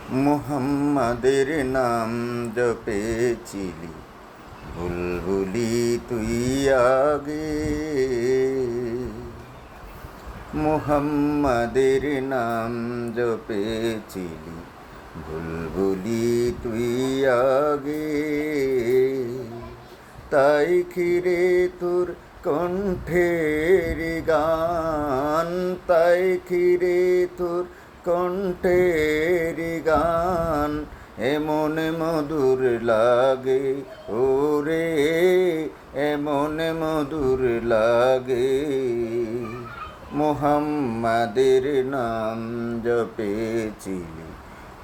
মুহাম্মাদের নাম জপেছিলি বুলবুলি তুই আগে। মুহাম্মাদের নাম জপেছিলি বুলবুলি তুই আগে। তাই খিরে তোর কণ্ঠের গান, তাই খিরে তোর কণ্ঠের গান এমন মধুর লাগে ওরে, এমন মধুর লাগে। মুহাম্মাদের নাম জপেছিলি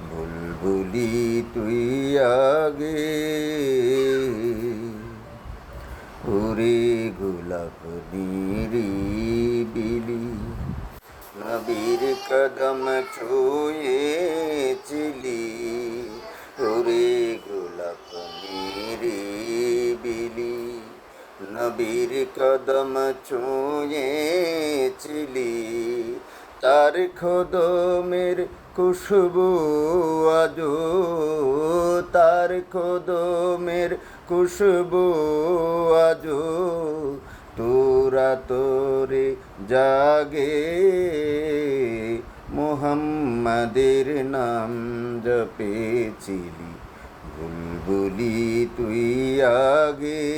বুলবুলি তুই আগে। ওরে গোলাপ নিরিবিলি নবীর কদম ছুঁয়েছিলি, ওরে গোলাপ নিরিবিলি নবীর কদম ছুঁয়েছিলি। তার কদমের খুশবু আজো, তার কদমের খুশবু আজো তোরা তোরে জাগে। মুহাম্মাদের নাম জপেছিলি বুলবুলি তুই আগে।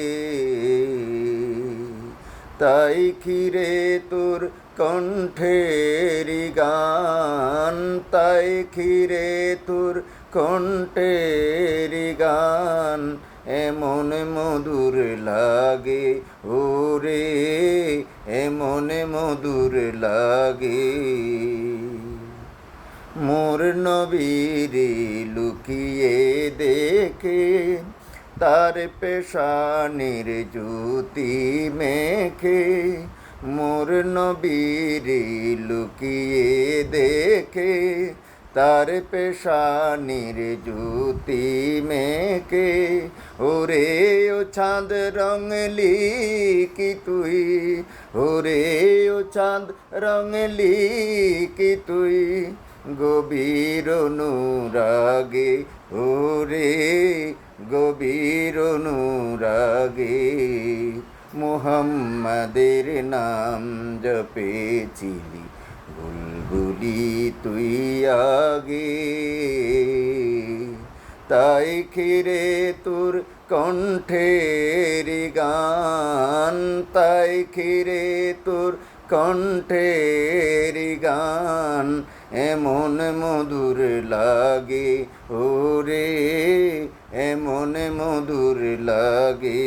তাই খিরে তোর কণ্ঠের গান, তাই খিরে তোর কণ্ঠের গান এমন মধুর লাগে ওরে, এমন মধুর লাগে। মোর নবীরে লুকিয়ে দেখে তার পেশানির জ্যোতি মেখে, মোর নবীরে লুকিয়ে দেখে তার পেশানির জ্যোতি মেখে। ওরে ও চাঁদ রঙলি কি তুই, ওরে ও চাঁদ রঙলি কি তুই গভীর অনুরাগে, ওরে গভীর অনুরাগে। মুহাম্মাদের নাম জপেছিলি বুলবুলি তুই আগে। তাই খিরে তোর কণ্ঠের গান, তাই খিরে তোর কণ্ঠের গান এমন মধুর লাগে ওরে, এমন মধুর লাগে।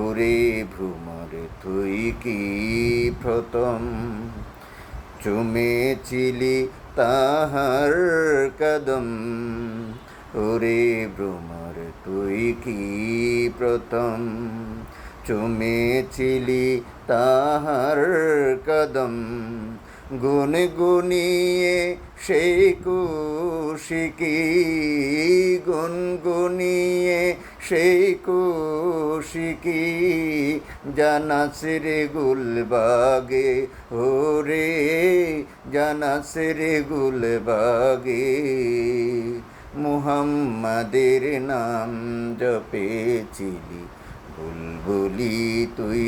ওরে ভ্রমর তুই কি প্রথম চুমেছিলি তাহার কদম, ওরে ভ্রমর তুই কি প্রথম চুমেছিলি তাহার কদম। গুনগুনিয়ে সেই কুশিকি, গুনগুনিয়ে সেই কুশিকি জানাস রে গুলবাগে, ওরে জানাস রে গুলবাগে। মুহাম্মাদের নাম জপেছিলি বুলবুলি তুই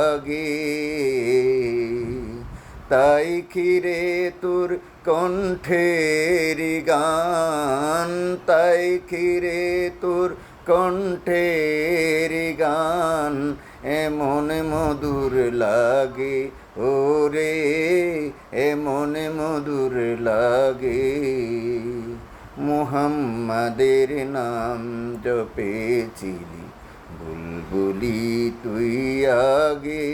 আগে। তাই খিরে তোর কণ্ঠের গান, তাই খিরে তোর কণ্ঠের গান এমন মধুর লাগে ওরে, এমন মধুর লাগে। মুহাম্মাদের নাম জপেছিলি বুলবুলি তুই আগে।